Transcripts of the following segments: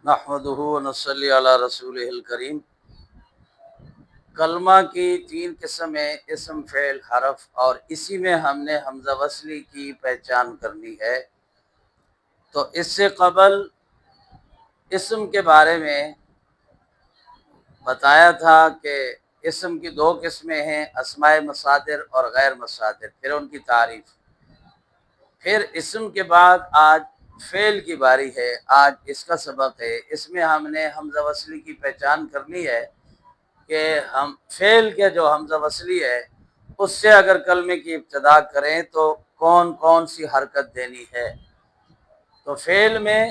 نحمدہ و نصلی علی رسولہ الکریم۔ کلمہ کی تین قسم ہیں، اسم، فعل، حرف، اور اسی میں ہم نے حمزہ وصلی کی پہچان کرنی ہے۔ تو اس سے قبل اسم کے بارے میں بتایا تھا کہ اسم کی دو قسمیں ہیں، اسماء مصادر اور غیر مصادر، پھر ان کی تعریف۔ پھر اسم کے بعد آج فعل کی باری ہے، آج اس کا سبق ہے۔ اس میں ہم نے حمزہ وصلی کی پہچان کرنی ہے کہ ہم فعل کے جو حمزہ وصلی ہے اس سے اگر کلمے کی ابتدا کریں تو کون کون سی حرکت دینی ہے۔ تو فعل میں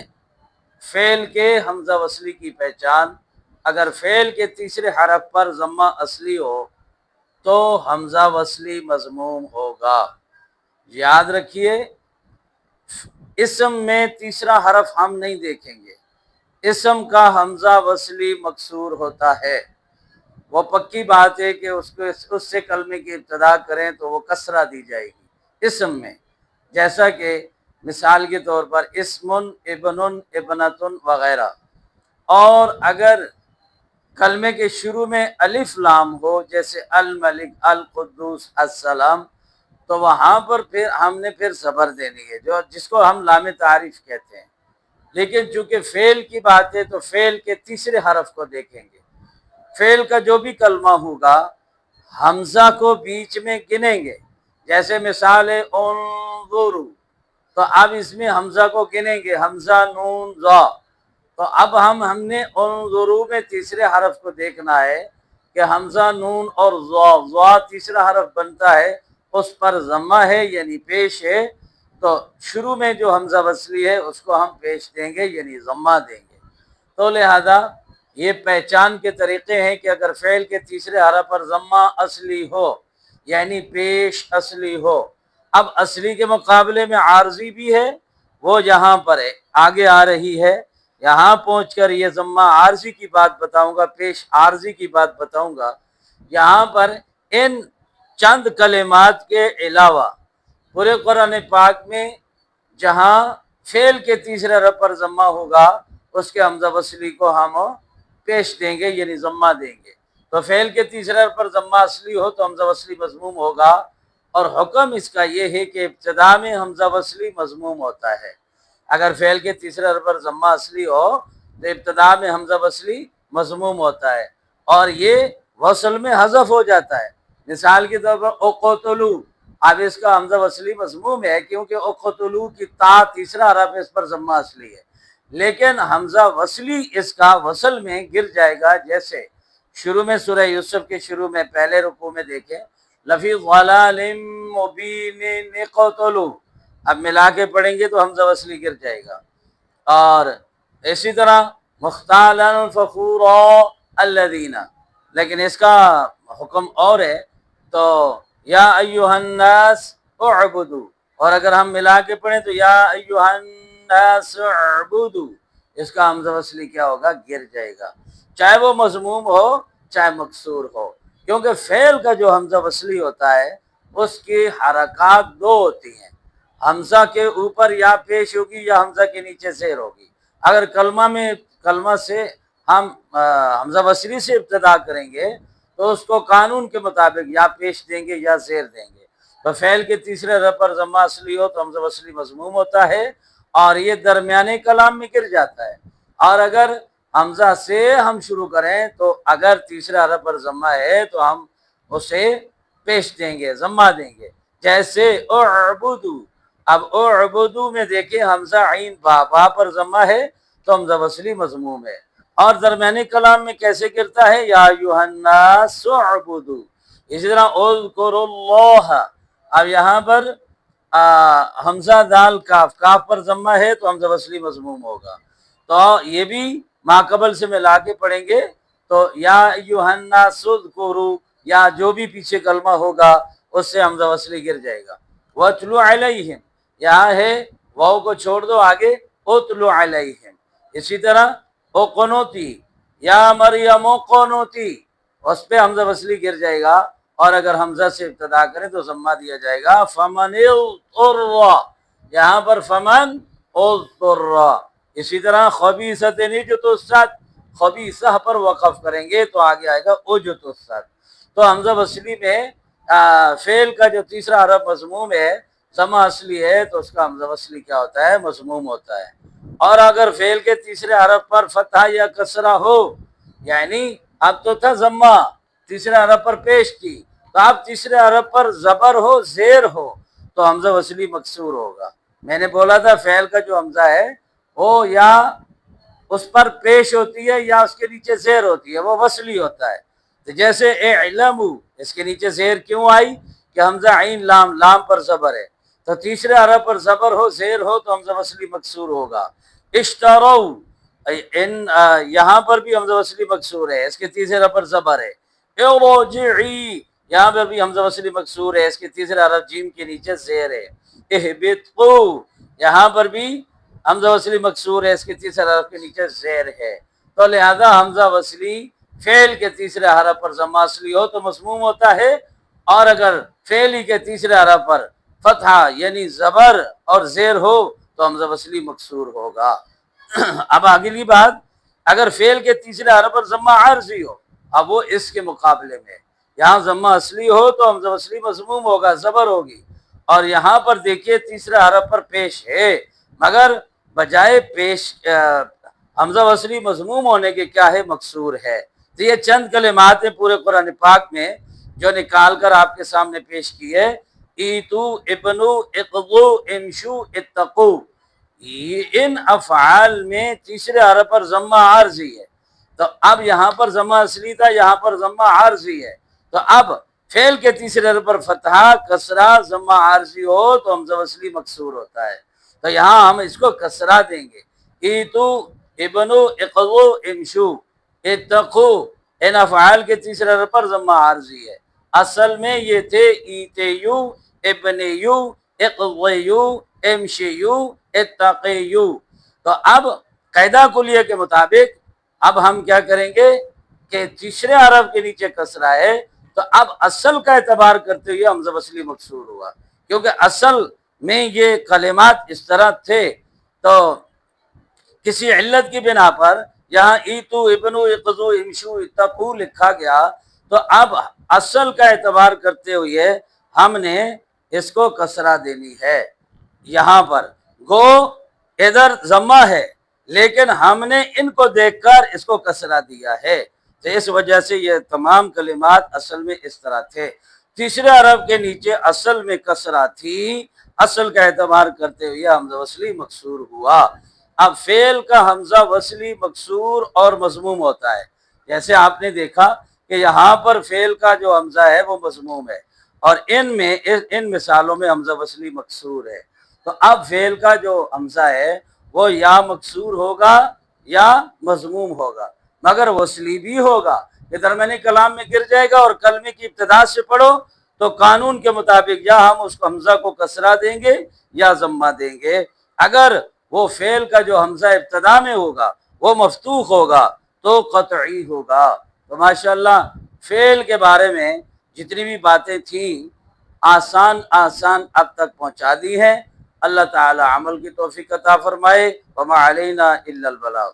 فعل کے حمزہ وصلی کی پہچان، اگر فعل کے تیسرے حرف پر ضمہ اصلی ہو تو حمزہ وصلی مضموم ہوگا۔ یاد رکھیے، اسم میں تیسرا حرف ہم نہیں دیکھیں گے، اسم کا حمزہ وصلی مکسور ہوتا ہے۔ وہ پکی بات ہے کہ اس سے کلمے کی ابتدا کریں تو وہ کسرہ دی جائے گی اسم میں، جیسا کہ مثال کے طور پر اسم، ابن، ابنتن وغیرہ۔ اور اگر کلمے کے شروع میں الف لام ہو، جیسے الملک، القدوس، السلام، تو وہاں پر پھر ہم نے زبر دینی ہے، جس کو ہم لام تعریف کہتے ہیں۔ لیکن چونکہ فعل کی بات ہے تو فعل کے تیسرے حرف کو دیکھیں گے۔ فعل کا جو بھی کلمہ ہوگا حمزہ کو بیچ میں گنیں گے، جیسے مثال ہے انظروا، تو اب اس میں حمزہ کو گنیں گے، حمزہ نون ضا۔ تو اب ہم نے انظروا میں تیسرے حرف کو دیکھنا ہے کہ حمزہ نون اور ضا تیسرا حرف بنتا ہے، اس پر ضمہ ہے یعنی پیش ہے، تو شروع میں جو حمزہ وصلی ہے اس کو ہم پیش دیں گے یعنی ضمہ دیں گے۔ تو لہذا یہ پہچان کے طریقے ہیں کہ اگر فعل کے تیسرے حرف پر ضمہ اصلی ہو یعنی پیش اصلی ہو، اب اصلی کے مقابلے میں عارضی بھی ہے، وہ یہاں پر ہے، آگے آ رہی ہے، یہاں پہنچ کر یہ ضمہ عارضی کی بات بتاؤں گا، پیش عارضی کی بات بتاؤں گا۔ یہاں پر ان چند کلمات کے علاوہ پورے قرآن پاک میں جہاں فعل کے تیسرے حرف پر ضمہ ہوگا اس کے حمزہ وصلی کو ہم پیش دیں گے یعنی ضمہ دیں گے۔ تو فعل کے تیسرے حرف پر ضمہ اصلی ہو تو حمزہ وصلی مضموم ہوگا، اور حکم اس کا یہ ہے کہ ابتدا میں حمزہ وصلی مضموم ہوتا ہے۔ اگر فعل کے تیسرے حرف پر ضمہ اصلی ہو تو ابتدا میں حمزہ وصلی مضموم ہوتا ہے، اور یہ وصل میں حذف ہو جاتا ہے۔ مثال کے طور پر اقتلوا، اب اس کا حمزہ وصلی مضموم ہے کیونکہ اقتلوا کی تا تیسرا حرف اس پر ضمہ اصلی ہے، لیکن حمزہ وصلی اس کا وصل میں گر جائے گا، جیسے شروع میں سورہ یوسف کے شروع میں پہلے رکوع میں دیکھیں لفی ضلال مبین اقتلوا، اب ملا کے پڑھیں گے تو حمزہ وصلی گر جائے گا۔ اور اسی طرح مختالا فخورا الذین، لیکن اس کا حکم اور ہے، تو یا ایھا الناس اعبدوا، اور اگر ہم ملا کے پڑھیں تو یا ایھا الناس اعبدوا، اس کا حمزہ وصلی کیا ہوگا؟ گر جائے گا، چاہے وہ مضموم ہو چاہے مکسور ہو، کیونکہ فعل کا جو حمزہ وصلی ہوتا ہے اس کی حرکات دو ہوتی ہیں، حمزہ کے اوپر یا پیش ہوگی یا حمزہ کے نیچے زیر ہوگی۔ اگر کلمہ سے ہم حمزہ وصلی سے ابتدا کریں گے تو اس کو قانون کے مطابق یا پیش دیں گے یا زیر دیں گے۔ تو فعل کے تیسرے حرف پر ضمہ اصلی ہو تو حمزہ وصلی مضموم ہوتا ہے اور یہ درمیانے کلام میں گر جاتا ہے، اور اگر حمزہ سے ہم شروع کریں تو اگر تیسرے حرف پر ضمہ ہے تو ہم اسے پیش دیں گے، ضمہ دیں گے، جیسے اعبدوا۔ اب اعبدوا میں دیکھیں حمزہ عین با پر ضمہ ہے تو حمزہ وصلی مضموم ہے، اور درمیانی کلام میں کیسے گرتا ہے؟ یا ایھا الناس اعبدوا۔ اسی طرح اذکروا اللہ، اب یہاں پر حمزہ دال کاف پر ضمہ ہے تو حمزہ وصلی مضموم ہوگا، تو یہ بھی ماقبل سے ملا کے پڑھیں گے تو یا ایھا الناس اذکروا، یا جو بھی پیچھے کلمہ ہوگا اس سے حمزہ وصلی گر جائے گا۔ وَاتْلُ عَلَيْهِمْ، یہاں ہے واو کو چھوڑ دو، آگے اُتْلُ عَلَيْهِمْ۔ اسی طرح اقنوتی، یا مریم اقنوتی، اس پہ حمزہ وصلی گر جائے گا، اور اگر حمزہ سے ابتدا کریں تو ضمہ دیا جائے گا۔ فمن اضطر، یہاں پر فمن اضطر، اسی طرح خبیثت نجت السد، خبیثہ پر وقف کریں گے تو آگے آئے گا اجت السد۔ تو حمزہ وصلی میں فعل کا جو تیسرا حرف مضموم ہے، ضمہ اصلی ہے، تو اس کا حمزہ وصلی کیا ہوتا ہے؟ مضموم ہوتا ہے۔ اور اگر فعل کے تیسرے حرف پر فتحہ یا کسرہ ہو، یعنی اب تو تھا ضمہ، تیسرے حرف پر پیش کی، تو اب تیسرے حرف پر زبر ہو، زیر ہو، تو حمزہ وصلی مکسور ہوگا۔ میں نے بولا تھا فعل کا جو حمزہ ہے وہ یا اس پر پیش ہوتی ہے یا اس کے نیچے زیر ہوتی ہے، وہ وصلی ہوتا ہے۔ تو جیسے اعلمو، اس کے نیچے زیر کیوں آئی؟ کہ حمزہ عین لام، لام پر زبر ہے، تو تیسرے حرف پر زبر ہو، زیر ہو، تو حمزہ وصلی مکسور ہوگا۔ اشترو، یہاں پر بھی حمزہ وصلی مکسور ہے، اس کے تیسرے حرف پر زبر ہے۔ ارجعی، یہاں پر بھی حمزہ وصلی مکسور ہے، اس کے تیسرے حرف جیم کے نیچے زیر ہے۔ اہبطوا، یہاں پر بھی حمزہ وصلی مکسور ہے، اس کے تیسرے حرف کے نیچے زیر ہے۔ تو لہذا حمزہ وصلی فعل کے تیسرے حرف پر ضمہ اصلی ہو تو مضموم ہوتا ہے، اور اگر فعل ہی کے تیسرے حرف پر فتحہ یعنی زبر اور زیر ہو تو حمزہ وصلی مکسور ہوگا۔ اب اگلی بات، اگر فعل کے تیسرے حرف پر ضمہ عارضی ہو، اب وہ اس کے مقابلے میں، یہاں ضمہ اصلی ہو تو حمزہ وصلی مضموم ہوگا، زبر ہوگی، اور یہاں پر دیکھیے تیسرے حرف پر پیش ہے، مگر بجائے پیش حمزہ وصلی مضموم ہونے کے کیا ہے؟ مکسور ہے۔ تو یہ چند کلمات ہیں پورے قرآن پاک میں جو نکال کر آپ کے سامنے پیش کی ہے۔ ایتو، ابنو، اقضو، امشو، اتقو، ان افعال میں تیسرے حرف پر ضمہ عارضی ہے، تو اب یہاں پر ضمہ اصلی تھا، یہاں پر ضمہ عارضی ہے، تو اب فعل کے تیسرے حرف پر فتحہ، کسرہ، ضمہ عارضی ہو تو حمزہ وصلی مکسور ہوتا ہے، تو یہاں ہم اس کو کسرہ دیں گے۔ ایتو، ابنو، اقضو، امشو، اتقو، ان افعال کے تیسرے حرف پر ضمہ عارضی ہے۔ اصل میں یہ تھے ایتیو، ابنیو، اقضیو، امشیو، اتقیو۔ تو اب قاعدہ کلیہ کے مطابق اب ہم کیا کریں گے کہ تیسرے حرف کے نیچے کسرہ ہے، تو اب اصل کا اعتبار کرتے ہوئے حمزہ وصلی مکسور ہوا، کیونکہ اصل میں یہ کلمات اس طرح تھے، تو کسی علت کی بنا پر یہاں ایتو، ابنو، اقضو، امشو، اتقو لکھا گیا، تو اب اصل کا اعتبار کرتے ہوئے ہم نے اس کو کسرہ دینی ہے۔ یہاں پر گو ادھر ضمہ ہے، لیکن ہم نے ان کو دیکھ کر اس کو کسرہ دیا ہے، تو اس وجہ سے یہ تمام کلمات اصل میں اس طرح تھے۔ تیسرے حرف کے نیچے اصل میں کسرہ تھی، اصل کا اعتبار کرتے ہوئے حمزہ وصلی مکسور ہوا۔ اب فعل کا حمزہ وصلی مکسور اور مضموم ہوتا ہے، جیسے آپ نے دیکھا کہ یہاں پر فعل کا جو حمزہ ہے وہ مضموم ہے، اور ان مثالوں میں حمزہ وصلی مکسور ہے، تو اب فعل کا جو حمزہ ہے وہ یا مکسور ہوگا یا مضموم ہوگا، مگر وصلی بھی ہوگا، یہ درمیانی کلام میں گر جائے گا، اور کلمے کی ابتدا سے پڑھو تو قانون کے مطابق یا ہم اس کو حمزہ کو کسرہ دیں گے یا ضمہ دیں گے۔ اگر وہ فعل کا جو حمزہ ابتدا میں ہوگا وہ مفتوح ہوگا تو قطعی ہوگا۔ تو ماشاءاللہ فعل کے بارے میں جتنی بھی باتیں تھیں آسان اب تک پہنچا دی ہیں۔ اللہ تعالی عمل کی توفیق عطا فرمائے۔ وما علینا الا البلاغ۔